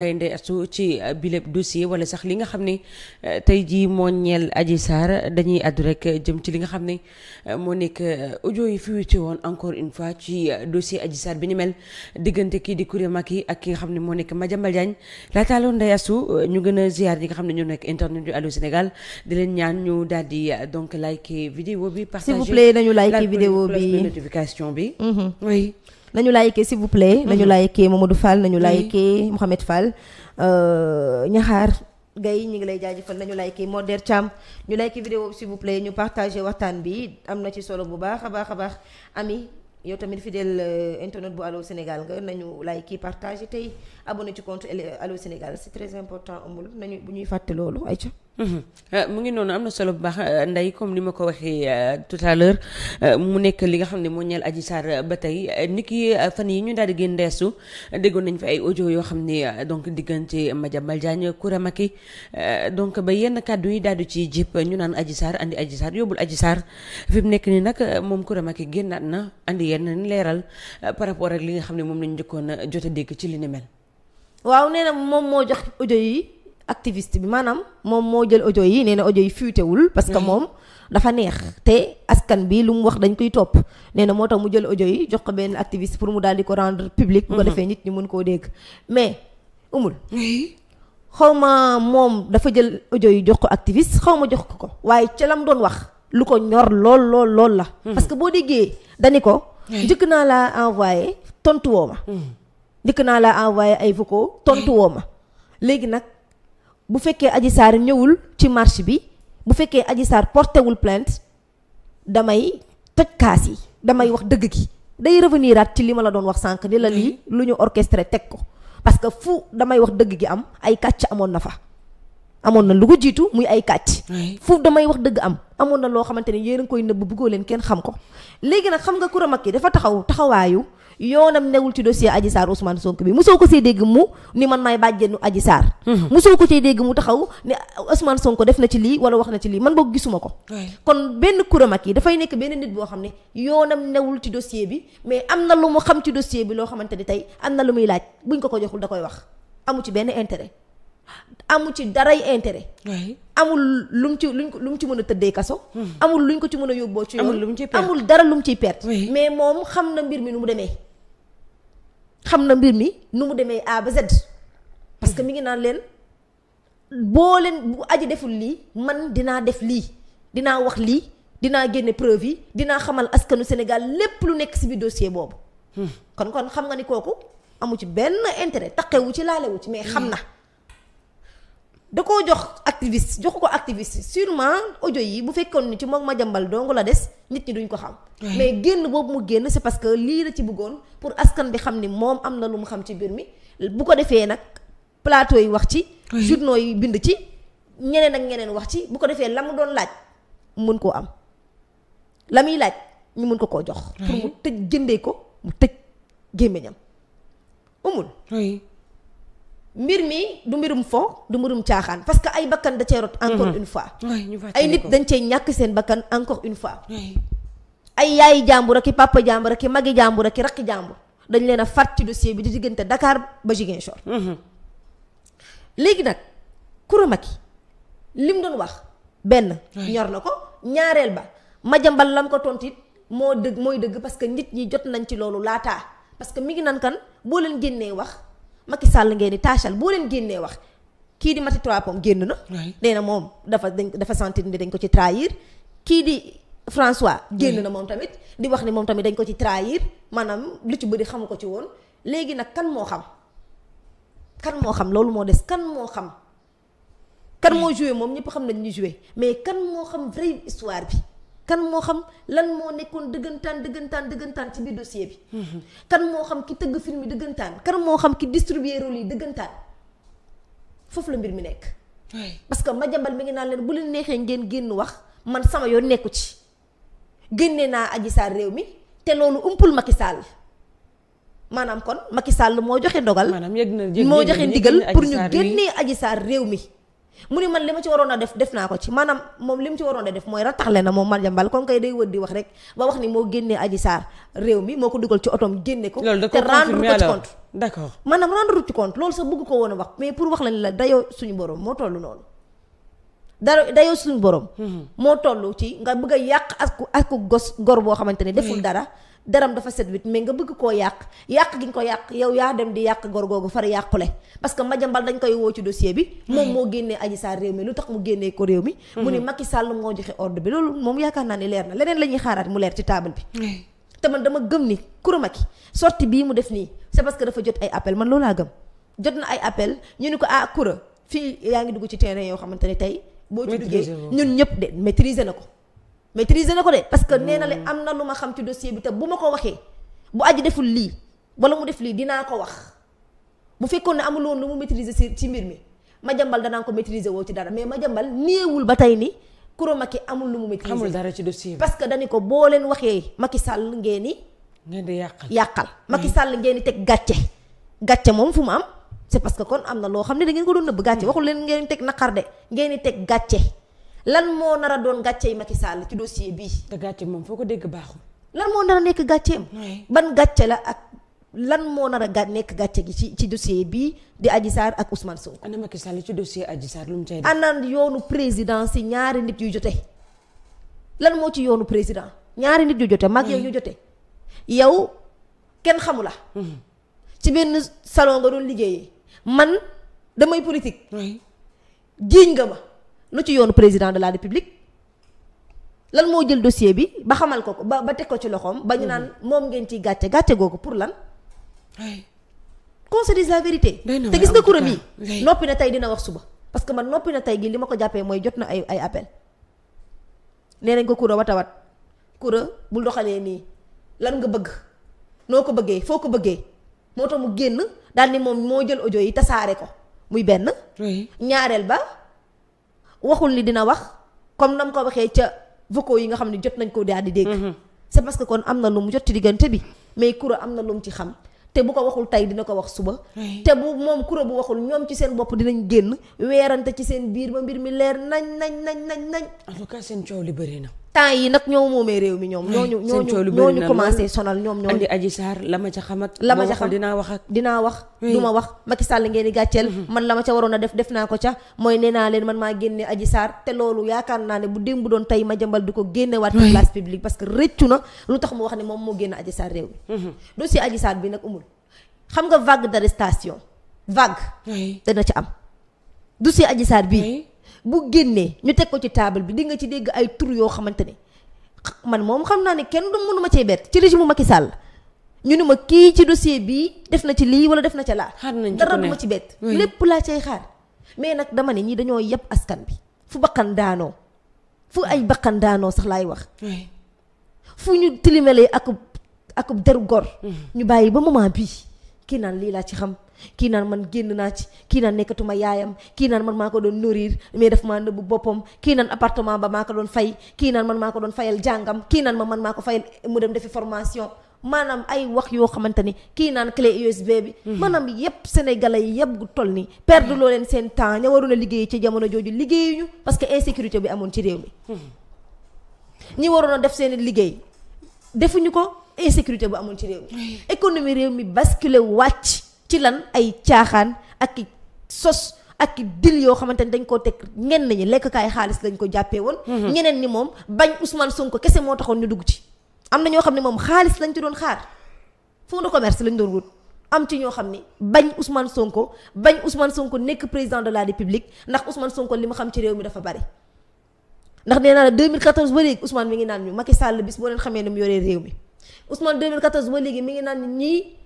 Ndeye Astou ci bileb dossier wala sax li nga xam ne tey jii moo ñeel Adji Sarr dañuy àddu rek jëm ci li nga xam ne moo nekk audio yi fuité woon encore une fois ci dossier Adji Sarr bi ni mel diggante kii di Coura Macky ak ki nga xam ne moo nekk Madiambal Diagne laataaloon Ndeye Astou ñu gën a ziar ñi nga xam ne ñoo nekk internet yu Allô Sénégal di leen ñaan ñu daal di donc liker vidéo bi partager s'il vous plaît nañu liker vidéo bi notification bi oui nañu liker s'il vous plaît nañu liker Mamadou Fall nañu liker Mouhamed Fall Ñaxaar Gaye ñi ngi lay jaajëfal nañu liker Modère Thiam ñu liker vidéo bi s'il vous plaît ñu partager waxtaan bi am na ci solo bu baax a baax ami yow tamit fidèle internet bu Allô Sénégal nga nañu liker partager tey abonné ci compte Allô Sénégal c'est très important amul nañu bu ñuy fàtte loolu ayca mu ngi noonu am na solo bu baax Ndeye comme ni ma ko waxee tout à l'heure mu nekk li nga xam ne moo ñeel Adji Sarr ba tey niki fan yi ñu daal di génn ndeesu déggoon nañ fi ay audio yoo xam ne donc diggante Madiambal Diagne Coura Macky donc ba yenn kàddu yi daal di ci jip ñu naan Adji Sarr andi Adji Sarr yóbbul Adji Sarr fi mu nekk nii nag moom Coura Macky génnaat na andi yenn leeral par rapport ak li nga xam ne moom lañ njëkkoon a jot a dégg ci li ni mel. waaw nee na moom moo jox audio yi activiste bi maanaam moom moo jël audio yi nee na audio yi fuitewul parce que moom dafa neex te askan bi lu mu wax dañ koy topp nee na moo tax mu jël audio yi jox ko benn activiste pour mu daal di ko rendre public bu ko defee nit ñi mën koo dégg mais umul xaw ma moom dafa jël audio yi jox ko activiste xaw ma jox ko waaye ca lam doon wax lu ko ñor lool la parce que boo déggee dani ko njëkk naa laa envoyé tontu woo ma njëkk naa laa envoyé ay vocaux tontu woo ma léegi nag bu fekkee Adji Sarr ñëwul ci marche bi bu fekkee Adji Sarr portewul plainte damay toj kaas yi damay wax dëgg gi day revenir at ci li ma la doon wax sànq ni la lii lu ñu orchestré teg ko parce que fu damay wax dëgg gi am ay kàcc amoon na fa amoon na lu ko jiitu muy ay kàcc fu damay wax dëgg amoon na loo xamante ne yéen a ngi koy nëbb bëggoo leen kenn xam ko léegi nag xam nga Coura Macky dafa taxawaayu yoonam newul ci dossier Adji Sarr Ousmane Sonko bi mosoo ko see dégg mu ni man maay bàjjenu Adji Sarr mosoo ko see dégg mu taxaw ne Ousmane Sonko def na ci lii wala wax na ci lii man boog gisuma ko kon benn Coura Macky dafay nekk benn nit boo xam ne yoonam newul ci dossier bi mais am na lu mu xam ci dossier bi loo xamante ni tey am na lu muy laaj buñ ko joxul da koy wax amu ci benn intérêt amu ci daray intérêt amul lu mu ci mën a tëddee kaso amul luñ ko ci mën a yóbboo ci yoon amul dara lu mu ciy perte mais moom xam na mbir mi nu mu demee A ba Z parce que mi ngi naan leen boo leen bu aji deful lii man dinaa def lii dinaa wax lii dinaa génne preuve yi dinaa xamal askanu Sénégal lépp lu nekk ci biir dossier boobu kon xam nga ni kooku amu ci benn intérêt taqewu ci laalewu ci mais xam na da koo jox ko activiste sûrement audio yi bu fekkoon ni ci moom Madiambal dong la des nit ñi duñ ko xam mais génn boobu mu génn c'est parce que lii la ci bëggoon pour askan bi xam ni moom am na lu mu xam ci mbir mi bu ko defee nag plateau yi wax ci journaux yi bind ci ñeneen ak ñeneen wax ci bu ko defee la mu doon laaj mu mën koo am la muy laaj ñu mën ko koo jox pour mu tëj jëndee ko mu tëj gémmiñam mbir mi du mbirum fo du mbirum caaxaan parce que ay bakkan da cee rot encore une fois ay nit dañ cee ñàkk seen bakkan encore une fois ay yaayi jàmbur ak i papa jàmbur ak i magi jàmbur ak i rakki jàmbur dañ leen a fàtt ci dossier bi di diggante Dakar ba Ziguinchor léegi nag Coura Macky lim doon wax benn ñor na ko ñaareel ba Madiambal lam ko tontit mooy dëgg parce que nit ñi jot nañ ci loolu laataa parce que mi ngi nan kan boo leen génnee wax Macky Sall ngeen di taachal boo leen génnee wax kii di Mati Trois Pommes génn na nee na moom dafa sentir ni dañ ko ci trahir kii di François génn na moom tamit di wax ni moom tamit dañ ko ci trahir maanaam lu ci bëri xamu ko ci woon léegi nag kan moo xam loolu moo des kan moo xam kan moo joué moom ñëpp xam nañ ñu joué mais kan moo xam vraie histoire bi kan moo xam lan moo nekkoon dëggantaan ci biir dossier bi kan moo xam ki tëgg film yi dëggantaan kan moo xam ki distribuer rôle yi dëggantaan foofu la mbir mi nekk parce que Madiambal mi ngi naan leen bu leen neexee ngeen génn wax man sama yoon nekku ci génnee naa Adji Sarr réew mi te loolu umpul Macky Sall maanaam kon Macky Sall moo joxe ndogal moo joxe ndigal pour ñu génnee Adji Sarr réew mi mu ni man li ma ci waroon a def naa ko ci maanaam moom li mu ci waroon a def mooy rataxle na moom Madiambal comme kay day wër di wax rek ba wax ni moo génnee Adji Sarr réew mi moo ko dugal ci otoom génne ko te rendre ko ci compte d'accord maanaam rendre ci compte loolu sax bëgg ko woon a wax mais pour wax la ni la dayoo suñu borom moo toll noonu dayoo suñu borom moo toll ci nga bëgg a yàq ak gor boo xamante ne deful daram dafa set wit mais nga bëgg koo yàq gi nga ko yàq yow yaa dem di yàq gor googu far yàqule parce que Madiambal dañ koy woo ci dossier bi moom moo génnee Adji Sarr réew mi lu tax mu génnee ko réew mi mu ni Macky Sall moo joxe ordre bi loolu moom yaakaar naa ni leer na leneen la ñuy xaaraat mu leer ci table bi te man dama gëm ni Coura Macky sortie bii mu def nii c'est parce que dafa jot ay appel man loolaa gëm jot na ay appel ñu ni ko Coura fii yaa ngi dugg ci terrain yoo xamante ne tey boo ci duggee ñun ñëpp de maîtriser na ko de parce que nee na le am na lu ma xam ci dossier bi te bu ma ko waxee bu aji deful lii wala mu def lii dinaa ko wax bu fekkoon ne amul woon lu mu maîtriser ci mbir mi Madiambal danaa ko maîtriser woo ci dara mais Madiambal néewul ba tey ni Coura Macky amul lu mu maîtriser amul dara ci dossier bi parce que dañu ko boo leen waxee Macky Sall ngeen di yàqal Macky Sall ngeen di teg gàcce moom fu mu am c'est parce que kon am na loo xam ne da ngeen ko doon nëbb gàcce waxul leen ngeen di teg naqar de ngeen di teg gàcce lan moo nar a doon gàcce yi Macky Sall ci dossier bii. te gàcce moom foo ko dégg baaxul. lan moo nar a nekk gàcceem. ban gàcce la ak lan moo nar a nekk gàcce gi ci dossier bii di Adji Sarr ak Ousmane Sonko. ana Macky Sall ci dossier Adji Sarr lu mu cay def. ana yoonu président si ñaari nit yu jote lan moo ci yoonu président ñaari nit yu jote mag yow ñu jote yow kenn xamu la. ci benn salon nga doon liggéeyee man damay politique. jiiñ nga ma. lu ci yoonu président de la république lan moo jël dossier bi ba xamal ko ba teg ko ci loxoom ba ñu naan moom ngeen ciy gàcce googu pour lan qu'on se dise la vérité te gis nga Coura mi noppi na tey dina wax suba parce que man noppi na tey gi li ma ko jàppee mooy jot na ay appel nee nañ ko Coura watawat Coura bul doxalee nii lan nga bëgg noo ko bëggee foo ko bëggee moo tax mu génn daal ni moom moo jël audio yi tasaare ko muy benn ñaareel ba waxul ni dina wax comme nam ko waxee ca vocaux yi nga xam ne jot nañ ko daal di dégg c'est parce que kon am na lu mu jot ci diggante bi mais Coura am na lu mu ci xam te bu ko waxul tey dina ko wax suba te bu moom Coura bu waxul ñoom ci seen bopp dinañ génn weerante ci seen biir ba mbir mi leer nañ en tout cas seen coow li bëri na temps yi nag ñoo moomee réew mi ñoom ñooñu commencé sonal ñoom ñooñu andi Adji Sarr la ma ca xam ak la ma ca xam dinaa wax du ma wax Macky Sall ngeen di gàcceel man la ma ca waroon a def naa ko ca mooy nee naa leen man maa génne Adji Sarr te loolu yaakaar naa ne bu démb doon tey Madiambal di ko génnewaat ci place publique parce que rëccu na lu tax mu wax ne moom moo génne Adji Sarr réew mi dossier Adji Sarr bi nag umul xam nga vague d'arrestation dana ci am dossier Adji Sarr bii bu génnee ñu teg ko ci table bi di nga ci dégg ay tur yoo xamante ne man moom xam naa ne kenn du mënu ma cee bett ci régime Macky Sall ñu ne ma kii ci dossier bii def na ci lii wala def na ca laa dara du ma ci bett lépp laa cay xaar mais nag dama ne ñi dañoo yeb askan bi fu bakkan daanoo fu ay bakkan daanoo sax laay wax fu ñu tilimalee ak deru gor ñu bàyyi ba moment bii kii naan lii laa ci xam kii naan man génn naa ci kii naan nekkatuma yaayam kii naan man maa ko doon nourrir mais daf maa nëbb boppam kii naan appartement ba maa ko doon fay kii naan man maa ko doon fayal jàngam kii naan man maa ko fayal mu dem defi formation maanaam ay wax yoo xamante ni kii naan clé USB bi maanaam yépp sénégalais yi yépp gu toll ni perdre loo leen seen temps ña waroon a liggéey ci jamono jooju liggéeyuñu parce que insécurité bi amoon ci réew mi ñi waroon a def seen liggéey defuñu ko insécurité bu amoon ci réew mi économie réew mi basculé wàcc ci lan ay caaxaan ak i sos ak i dil yoo xamante ni dañ koo teg ñenn ñi lekk-kaay xaalis lañ ko jàppee woon ñeneen ñi moom bañ Ousmane Sonko kese moo taxoon ñu dugg ci am na ñoo xam ne moom xaalis lañ ci doon xaar fonds de commerce lañ doon wut am ci ñoo xam ni bañ Ousmane Sonko nekk président de la République ndax Ousmane Sonko li ma xam ci réew mi dafa bari ndax nee naa la 2014 ba léegi Ousmane mi ngi naan ñu Macky Sall bis boo leen xamee ne mu yoree réew mi Ousmane 2014 ba léegi mi ngi naan ñii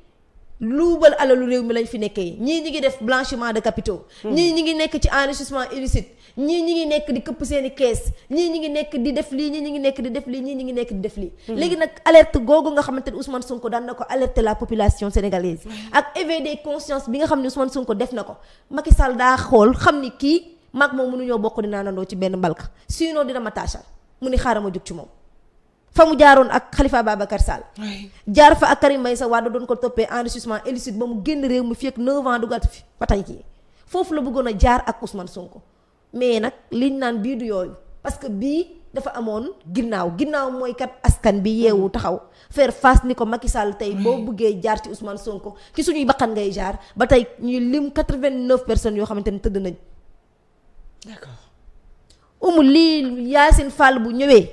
luubal alalu réew mi lañ fi nekkee ñii ñi ngi def blanchiment de capitaux ñii ñi ngi nekk ci enrichissement illicite ñii ñi ngi nekk di këpp seeni kees ñii ñi ngi nekk di def lii ñii ñi ngi nekk di def lii ñii ñi ngi nekk di def lii léegi nag alerte googu nga xamante ne Ousmane Sonko daan na ko alerter la population sénégalaise ak éveil des consciences bi nga xam ne Ousmane Sonko def na ko Macky Sall daa xool xam ni kii mag moom mënuñoo bokk di naanandoo ci benn mbalka sinon dina ma taachal mu ni xaaral ma jóg ci moom fa mu jaaroon ak Khalifa Babacar Sall jaar fa ak Karim Meïssa Wade doon ko toppee enrichissement illicite ba mu génn réew mi fi ak 9 ans dugal fi ba tey kii foofu la bëggoon a jaar ak Ousmane Sonko mais nag liñ naan bii du yooyu parce que bii dafa amoon ginnaaw mooy kat askan bi yeewu taxaw faire face ni ko Macky Sall tey boo bëggee jaar ci Ousmane Sonko ci suñuy bakkan ngay jaar ba tey ñuy lim 89 personnes yoo xamante ni tëdd nañ. d'accord. lii Yacine Fall bu ñëwee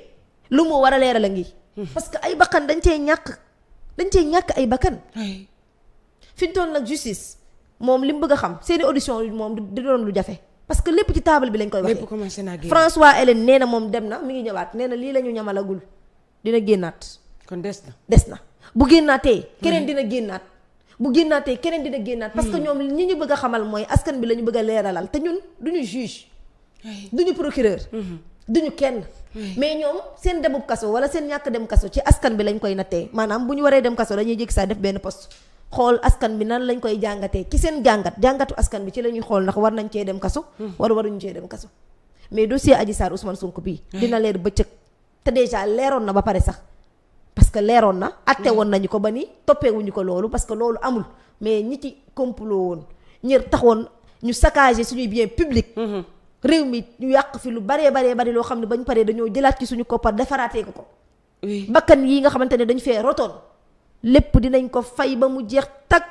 lu mu war a leeral a ngi. parce que ay bakkan dañ cee ñàkk ay bakkan. fi ñu toll nag justice moom li mu bëgg a xam seeni audition moom di doon lu jafe. parce que lépp ci table bi lañ koy waxee. François Hélène nee na moom dem na mi ngi ñëwaat nee na lii la ñu ñamalagul dina génnaat. kon des na bu génnaatee. keneen dina génnaat. bu génnaatee keneen dina génnaat. parce que ñoom ñi ñu bëgg a xamal mooy askan bi la ñu bëgg a leeralal te ñun duñu juge. duñu procureur. duñu kenn. mais ñoom seen demub kaso wala seen ñàkk dem kaso ci askan bi lañ koy nattee maanaam bu ñu waree dem kaso dañuy jékki saa def benn poste. xool askan bi nan lañ koy jàngatee ci seen jàngatu askan bi ci la ñuy xool ndax war nañ cee dem kaso. wala waruñu cee dem kaso. mais dossier Adji Sarr Ousmane Sonko bii. dina leer bëccëg. te déjà leeroon na ba pare sax. parce que leeroon na. atte woon nañu ko ba ni toppeewuñu ko loolu parce que loolu amul mais ñi ci complot woon ñi taxoon ñu saccagé suñuy bien public. réew mi ñu yàq fi lu baree bari loo xam ne bañ paree dañoo jëlaat ci suñu koppar defaraatee ko. bakkan yi nga xamante ne dañ fee rotoon. lépp dinañ ko fay ba mu jeex tak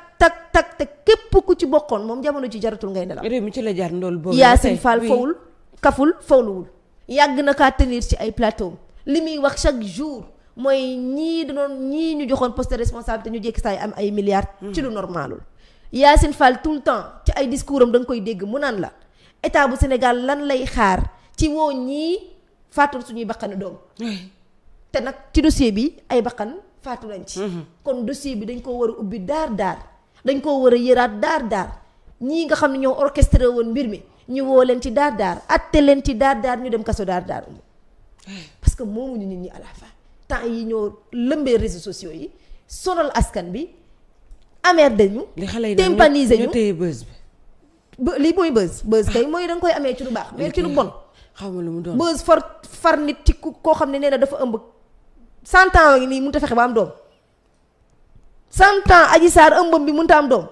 te képp ku ci bokkoon moom jamono ci jaratul ngay nelaw. réew mi ci la jaar ndool boobu. Yacine Fall fawul kaful fawluwul yàgg na kaa tenir ci ay plateau li muy wax chaque jour mooy ñii ñu joxoon poste de responsabilité ñu jékki saay am ay milliards. ci lu normalul Yacine Fall tout le temps ci ay discours am da nga koy dégg mu naan la état bu Sénégal lan lay xaar ci woo ñii faatul suñuy bakkanu doom. te nag ci dossier bi ay bakkan faatu nañ ci. kon dossier bi dañ koo war a ubbi daar dañ koo war a yëraat daar ñii nga xam ne ñoo orchestré woon mbir mi ñu woo leen ci daar atte leen ci daar ñu dem kaso daar parce que moomuñu nit ñi à la fin temps yi ñoo lëmbee réseaux sociaux yi sonal askan bi amer dañu tympaniser ñu téye buzz bi. lii mooy buzz kay mooy da nga koy amee ci lu baax mais ci lu bon. xaw ma lu mu doon buzz far nit ci koo xam ne nee na dafa ëmb 100 ans yi nii mënut a fexe ba am doom 100 ans Adji Sarr ëmbam bi mënut a am doom.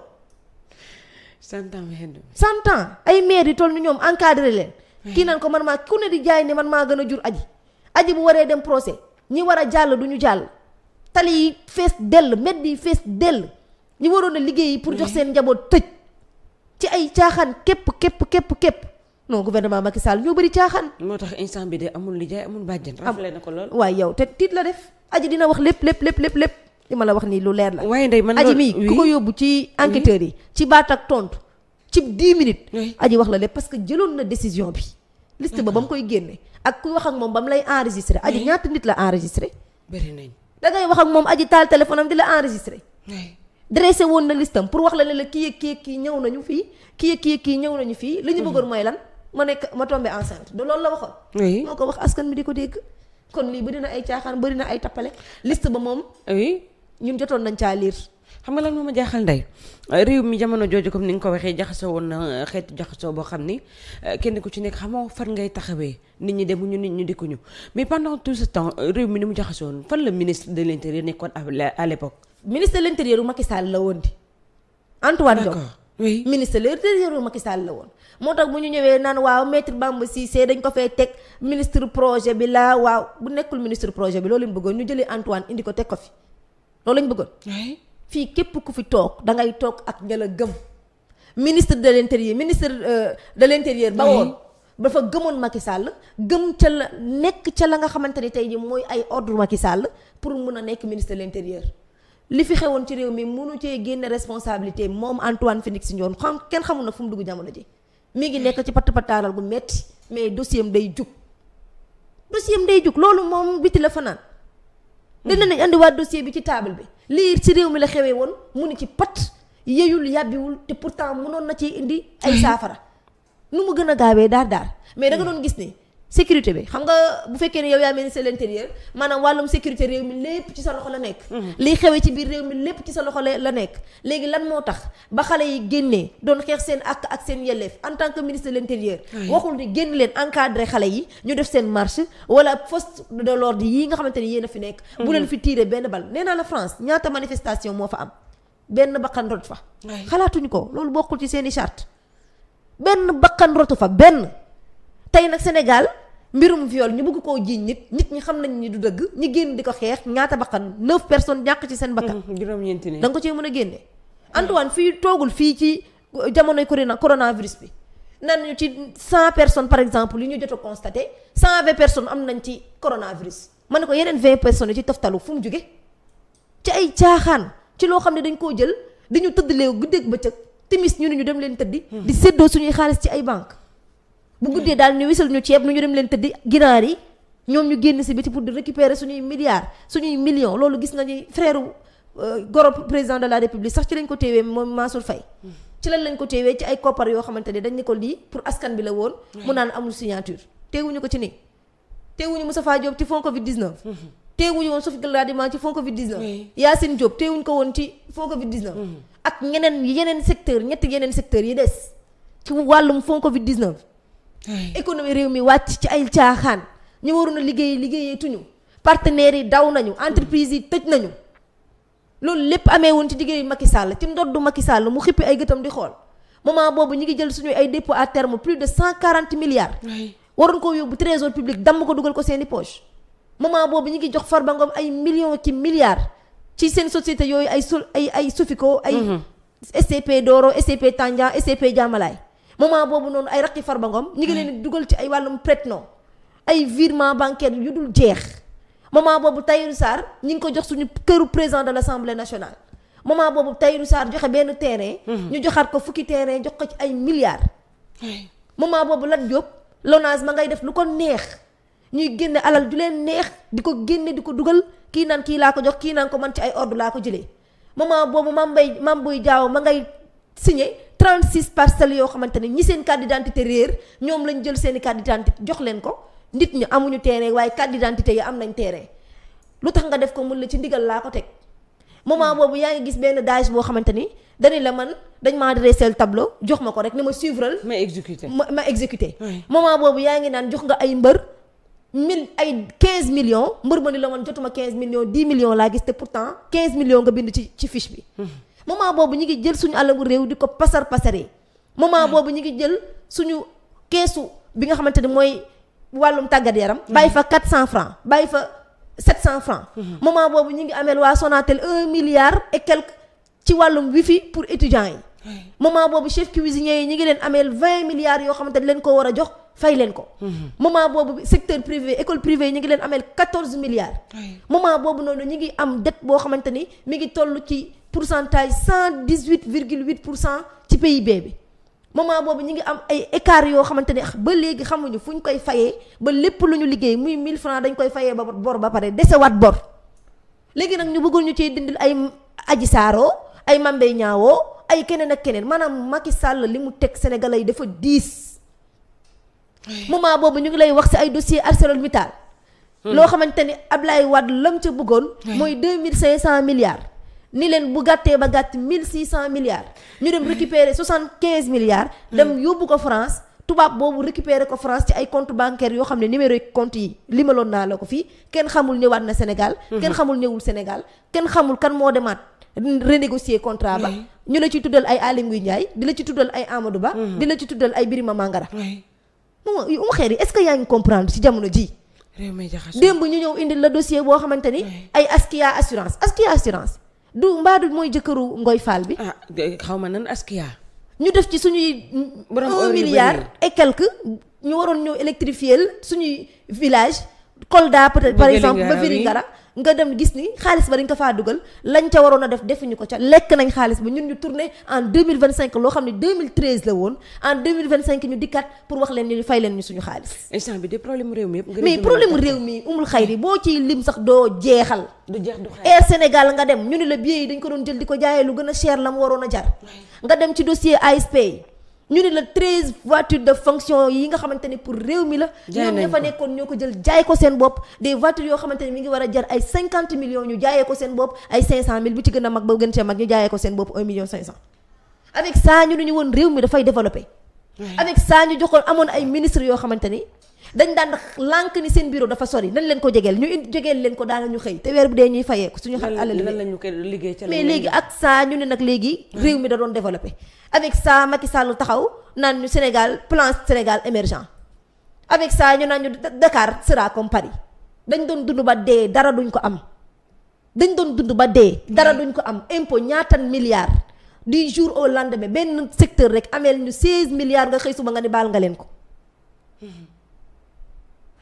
100 ans ay maire yi toll ni ñoom encadré leen. kii naan ko man maa ku ne di jaay ne man maa gën a jur aji bu waree dem procès ñi war a jàll du ñu jàll. tali yi fees dell mbedd yi fees dell ñi waroon a liggéey pour jox seen njaboot tëj ci ay caaxaan képp. non gouvernement Macky Sall ñoo bëri caaxaan. moo tax instant bi de amul lijaay amul bàjjen. rafetlu na ko lool. waaye yow te tiit la def aji dina wax lépp li ma la wax nii lu leer la. waaye ndey man aji mii ku ko yóbbu ci enquêteurs yi. ci baat ak tontu ci 10 minutes. aji wax la lépp parce que jëloon na décision bi. liste ba mu koy génne ak ku wax ak moom ba mu lay enregistré. aji ñaata nit la enregistré. bëri nañ. da ngay wax ak moom aji taal téléphone am di la enregistré. dressé woon na listam pour wax la ne la kii ñëw nañu fii kii ñëw nañu fii. li ñu bëggoon mooy lan. ma tombé enceinte de loolu la waxoon. oui moo ko wax askan bi di ko dégg. kon lii bëri na ay caaxaan bëri na ay tappale liste ba moom. oui ñun jotoon nañ caa liir. xam nga lan moo ma jaaxal ndey réew mi jamono jooju comme ni nga ko waxee jaxasoo woon na xeetu jaxasoo boo xam ni kenn ku ci nekk xamoo fan ngay taxawee nit ñi demuñu nit ñi dikkuñu mais pendant tout ce temps réew mi ni mu jaxasoo woon fan la ministre de l'intérieur nekkoon à l'époque. ministre de l'intérieur Macky Sall la woon di. Antoine Diome oui ministre de l'intérieur Macky Sall la woon. moo tax bu ñu ñëwee naan waaw maître Bamba Cissé dañ ko fee teg ministre projet bi la waaw bu nekkul ministre projet bi loolu lañ bëggoon ñu jëlee Antoine indi ko teg ko fi loolu lañ bëggoon. fii képp ku fi toog da ngay toog ak ña la gëm. ministre de l'intérieur ba woon dafa gëmoon Macky Sall gëm ca la nekk ca la nga xamante ni tey jii mooy ay ordre Macky Sall pour mun a nekk ministre de l'intérieur. li fi xewoon ci réew mi mënu cee génne responsabilité moom Antoine Félix Ndione kenn xamul na fu mu dugg jamono ji. mi ngi nekk ci pataaral gu metti mais dossier am day jug loolu moom biti la fanaan. dina nañ andiwaat dossier bi ci table bi. lii ci réew mi la xewee woon mu ni ci pat yeyul yàbbiwul te pourtant mënoon na ci indi ay saafara nu mu gën a gaawee daar mais da nga doon gis ni sécurité bi xam nga bu fekkee ne yow yaa ministre de l'intérieur maanaam wàllum sécurité réew mi lépp ci sa loxo la nekk. liy xewee ci biir réew mi lépp ci sa loxo la nekk. léegi lan moo tax ba xale yi génnee doon xeex seen ak seen yelleef en tant que ministre de l'intérieur. waxul ni génn leen encadrer xale yi ñu def seen marche wala force de l'ordre yi nga xamante ni yéen a fi nekk. bu leen fi tirer benn bal nee naa la France ñaata manifestation moo fa am benn bakkan rot fa. xalaatuñu ko loolu bokkul ci seeni charte benn bakkan rotu fa benn. tey nag Sénégal mbirum viol ñu bëgg koo jiiñ nit ñi xam nañ ni du dëgg ñi génn di ko xeex ñaata bakkan 9 personnes ñàkk ci seen bakkan. juróom-ñeenti ne da nga ko cee mën a génne. Antoine fii toogul fii ci jamonoy coronavirus bi nan ñu ci 100 personnes par exemple yi ñu jot a constaté 120 personnes am nañ ci coronavirus. ma ne ko yeneen 20 personnes yi ci toftalu fu mu jóge ci ay caaxaan ci loo xam ne dañ koo jël di ñu tëdd léew guddeeg bëccëg timis ñu ne ñu dem leen tëddi. di séddoo suñuy xaalis ci ay banque bu guddee daal ñu wisal ñu ceeb nu ñu dem leen tëddi ginaar yi ñoom ñu génn si biti pour di récupérer suñuy milliards suñuy millions loolu gis nga ni frère goro président de la république sax ci lañ ko téewee moom Mansour Faye ci lan lañ ko téewee ci ay koppar yoo xamante ne dañ ne ko lii pour askan bi la woon mu naan amul signature teewuñu ko ci nii teewuñu Moustapha Diop ci fond Covid 19 teewuñu woon Sophie Gladima ci fond Covid 19 Yacine Diop teewuñu ko woon ci fond Covid 19 ak yeneen secteur yeneen secteurs yi des ci wàllum fond Covid 19 économie réew mi wàcc ci ay caaxaan ñu waroon a liggéeyee tuñu partenaires yi daw nañu entreprise yi tëj nañu loolu lépp amee woon ci liggéeyu Macky Sall ci ndoddu Macky Sall mu xippi ay gëtam di xool moment boobu ñu ngi jël suñu ay dépôt à terme plus de 140 milliards waroon koo yóbbu trésor public damm ko dugal ko seeni poche moment boobu ñu ngi jox Farba Ngom ay millions ci milliards ci seen société yooyu ay Sofico ay SCP Doro SCP Tandian SCP Diamalaye moment boobu noonu ay raqi Farba Ngom ñu ngi leen dugal ci ay wàllum prête-nom ay virement bancaire yu dul jeex moment boobu Tahirou Sarr ñi ngi ko jox suñu këru président de l'Assemblée nationale moment boobu Tahirou Sarr joxe benn terrain ñu joxaat ko fukki terrain jox ko ci ay milliards moment boobu Lat Diop Lonase ma ngay def lu ko neex ñuy génne alal ju leen neex di ko génne di ko dugal kii naan kii laa ko jox kii naan ko man ci ay ordre laa ko jëlee moment boobu Mame Boye Diao ma ngay signé 36 parcelles yoo xamante ne ñi seen carte d'identité réer ñoom lañ jël seeni carte d'identité jox leen ko nit ñi amuñu terrain waaye carte d'identité yi am nañ terrain lu tax nga def ko mun la ci ndigal laa ko teg moment boobu yaa ngi gis benn dage boo xamante ni dañu la man dañ maa dressé tableau jox ma ko rek ni ma suivral ma exécuté moment boobu yaa ngi naan jox nga ay mbër 15 millions mbër ma ni la man jotuma 15 millions 10 millions laa gis te pourtant 15 millions nga bind ci fiche bi moment boobu ñu ngi jël suñu alalu réew di ko pasaree moment boobu ñu ngi jël suñu keesu bi nga xamante ni mooy wàllum tàggat yaram bàyyi fa 400 francs bàyyi fa 700 francs moment boobu ñu ngi ameel waa Sonatel 1 milliard et quelque ci wàllum wifi pour étudiants yi moment boobu chef cuisinier yi ñu ngi leen ameel 20 milliards yoo xamante ni leen ko war a jox fay leen ko moment boobu secteur privé école privée yi ñu ngi leen ameel 14 milliards moment boobu noonu ñu ngi am dette boo xamante ni mi ngi toll ci pourcentage 118,8% ci PIB bi moment boobu ñu ngi am ay écart yoo xamante ne ba léegi xamuñu fu ñu koy fayee ba lépp lu ñu liggéey muy 1000 francs dañ koy fayee ba bor ba pare desewaat bor léegi nag ñu bëggul ñu ciy dindil ay Adji Sarr ay Mame Mbaye Niang ay keneen ak keneen maanaam Macky Sall li mu teg Sénégalais yi dafa diis moment boobu ñu ngi lay wax ci ay dossier ArcelorMittal loo xamante ni Ablaye Wade lam ca bëggoon mooy 2500 milliards ni leen bu gàttee ba gàtt 1600 milliards ñu dem récupérer 75 milliards dem yóbbu ko France tubaab boobu récupérer ko France ci ay compte bancaire yoo xam ne numéro compte yi limaloon naa la ko fii kenn xamul ñëwaat na Sénégal kenn xamul ñëwul Sénégal kenn xamul kan moo demaat renégocier contrat ba ñu la ci tuddal ay Aly Ngouille Ndiaye di la ci tuddal ay Amadou Ba di la ci tuddal ay Birima Mangara mu xeer yi est-ce que yaa ngi comprendre ci jamono ji démb ñu ñëw indi la dossier boo xamante ni ay Askia assurance du mbaadu mooy jëkkëru Ngoy Fall bi xaw ma nan Askia ñu def ci suñuy 1 milliard et quelque ñu waroon ñëw électrifier suñuy village Kolda peut-être par exemple ba Vélingara nga dem gis ni xaalis ba dañ ko faa dugal lañ ca waroon a def defuñu ko ca lekk nañ xaalis ba ñun ñu tourné en 2025 loo xam ne 2013 la woon en 2025 ñu dikkat pour wax leen ni fay leen ñu suñu xaalis. instant bi de problème réew mi yëpp. mais problème réew mi umul xayri boo ciy lim sax doo jeexal. du jeex du xayri Air Sénégal nga dem ñu ne la billet yi dañ ko doon jël di ko jaayee lu gën a cher la mu waroon a jar. nga dem ci dossier ASP ñu ne la 13 voitures de fonction yi nga xamante ni pour réew mi la. ñoom ña fa nekkoon ñoo ko jël jaay ko seen bopp des voitures yoo xamante ni mi ngi war a jar ay 50 millions ñu jaayee ko seen bopp ay 500 000 bu ci gën a mag ba gën cee mag ñu jaayee ko seen bopp 1 million 500. avec ça ñu ne ñu woon réew mi dafay développé. avec ça ñu joxoon amoon ay ministres yoo xamante ni dañ daan lànk ni seen bureau dafa sori nañ leen ko jegeel ñu indi jegeel leen ko daana ñu xëy te weer bu dee ñuy fayee ko suñu xel alal mais léegi ak ça ñu ne nag léegi réew mi da doon développé avec ça Macky Sall taxaw naan ñu Sénégal plan Sénégal émergent avec ça ñu naan ñu Dakar sera comme Paris dañ doon dund ba dee dara duñ ko am dañ doon dund ba dee dara duñ ko am impôt ñaatan milliards du jour au lendemain benn secteur rek ameel ñu 16 milliards nga xëy suba nga ni baal nga leen ko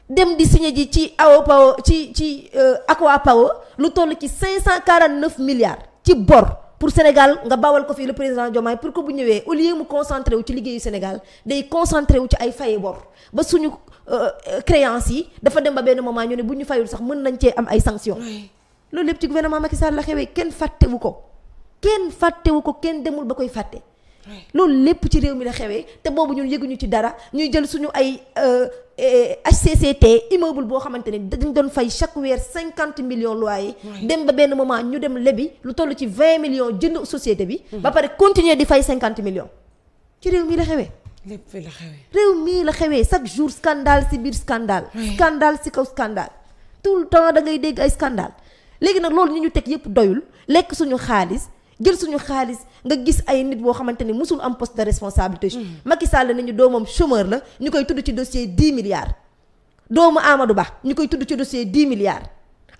dem di signé ji ci Awa ci Aqua Power lu toll ci 549 milliards ci bor pour Sénégal nga bawal ko fii le président Diomaye pour que bu ñëwee au lieu mu concentré wu ci liggéeyu Sénégal day concentré wu ci ay faye bor ba suñu créance yi dafa dem ba benn moment ñu ne bu ñu fayul sax mën nañ cee am ay sanctions loolu lépp ci gouvernement Macky Sall la xewee kenn fàttewu ko kenn demul ba koy fàtte loolu lépp ci réew mi la xewee te boobu ñun yëguñu ci dara ñuy jël suñu ay HCCT immeuble boo xamante ne dañ doon fay chaque weer 50 millions loyer dem ba benn moment ñu dem lebi lu toll ci 20 millions jënd société bi ba pare continuer di fay 50 millions ci réew mi la xewee lépp fi la xewee réew mii la xewee chaque jour scandale si biir scandale scandale si kaw scandale tout le temps da ngay dégg ay scandale léegi nag loolu ñu teg yëpp doyul lekk suñu xaalis jël suñu xaalis nga gis ay nit boo xamante ni musul am poste de responsabilité Macky Sall nañu doomam chômeur la ñu koy tudd ci dossier 10 milliards doomu Amadou Ba ñu koy tudd ci dossier 10 milliards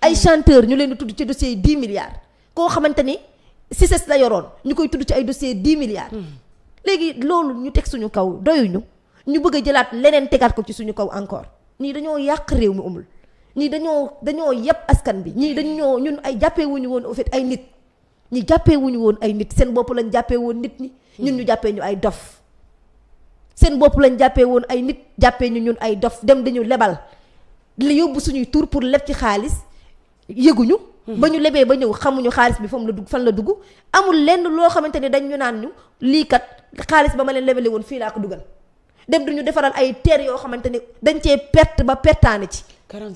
ay chanteur ñu leen di tudd ci dossier 10 milliards koo xamante ni CICES la yoroon ñu koy tudd ci ay dossier 10 milliards léegi loolu ñu teg suñu kaw doyuñu ñu bëgg a jëlaat leneen tegaat ko ci suñu kaw encore ñii dañoo yàq réew mi umul ñii dañoo yëpp askan bi ñii dañoo ñun ay jàppee wuñu woon au fait ay nit ñi jàppee wuñu woon ay nit seen bopp lañ jàppee woon nit ñi ñun ñu jàppee ñu ay dof seen bopp lañ jàppee woon ay nit jàppee ñu ñun ay dof dem dañu lebal li yóbbu suñuy tur pour leb ci xaalis yëguñu ba ñu lebee ba ñëw xamuñu xaalis bi fan la dugg amul lenn loo xamante ni dañ ñu naan ñu lii kat xaalis ba ma leen lebale woon fii laa ko dugal dem duñu defaral ay terre yoo xamante ni dañ cee perte ba pertaane ci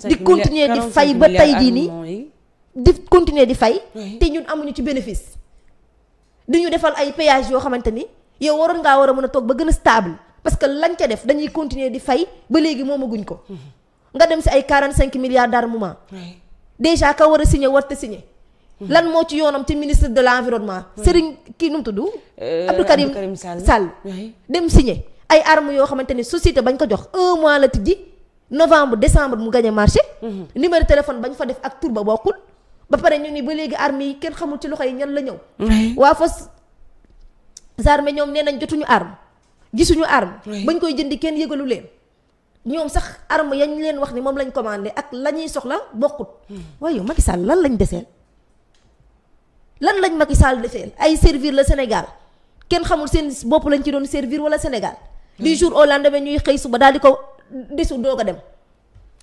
di continuer di fay ba tey jii nii di continuer di fay te ñun amuñu ci bénéfice di ñu defal ay péage yoo xamante ni yow waroon ngaa war a mën a toog ba gën a stable parce que lañ ca def dañuy continuer di fay ba léegi moomaguñ ko nga dem si ay 45 milliards d'armement déjà ka war a signé war te signé lan moo ci yoonam ci ministre de l'environnement Serigne kii nu mu tudd Abdou Karim Sall dem signé ay armes yoo xamante ni société bañ ko jox 1 mois la tijji novembre décembre mu gagné marché numéro téléphone bañ fa def ak tur ba bokkul ba pare ñu ni ba léegi armes yi kenn xamul ci loxo yi ñan la ñëw waa fas armée ñoom nee nañ jotuñu arme gisuñu arme bañ koy jëndi kenn yëgalu leen ñoom sax arme yañ leen wax ni moom lañ commandé ak la ñuy soxla bokkut waaye yow Macky Sall lan lañ deseel lan lañ Macky Sall deseel ay servir le Sénégal kenn xamul seen bopp lañ ci doon servir wala Sénégal du jour au lendemain ñuy xëy suba daal di ko desu doog a dem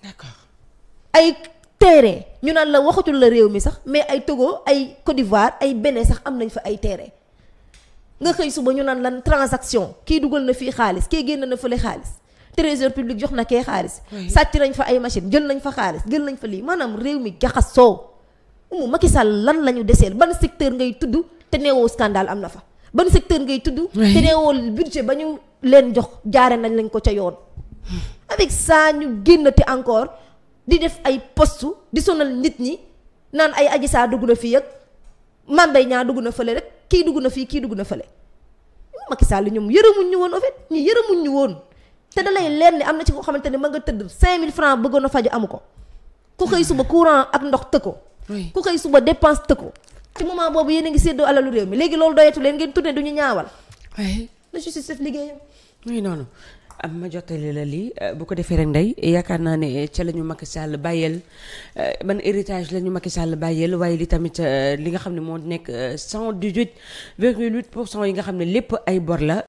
d'accord ay terrain ñu naan la waxatul la réew mi sax mais ay Togo ay Côte d'Ivoire ay Bénin sax am nañ fa ay terrain nga xëy suba ñu naan lan transaction kii dugal na fii xaalis kii génn na fële xaalis trésor public jox na kee xaalis sàcc nañ fa ay machine jël nañ fa xaalis jël nañ fa lii maanaam réew mi jaxasoo Macky Sall lan la ñu deseel ban secteur ngay tudd te neewoo scandale am na fa ban secteur ngay tudd te neewoo budget ba ñu leen jox jaare nañ lañ ko ca yoon avec ça ñu génnati encore di def ay poste di sonal nit ñi naan ay Adji Sarr dugg na fii ak Mame Mbaye Niang dugg na fële rek kii dugg na fii kii dugg na fële Macky Sall ñoom yërëmuñ ñu woon en fait ñi yërëmuñ ñu woon te da lay leer ni am na ci koo xamante ne ma nga tëdd 5000 francs bëggoon a faju amu ko ku xëy suba courant ak ndox të ko ku xëy suba dépense të ko ci moment boobu yéen a ngi séddoo alalu réew mi léegi loolu doyetu leen ngeen tourné du ñu ñaawal la justice def liggéeyam muy noonu am ma jottali la lii bu ko defee rek ndey yaakaar naa ne ca la ñu Macky Sall bàyyeel ban héritage la ñu Macky Sall bàyyeel waaye li tamit li nga xam ne moo nekk 118,8% yi nga xam ne lépp ay bor la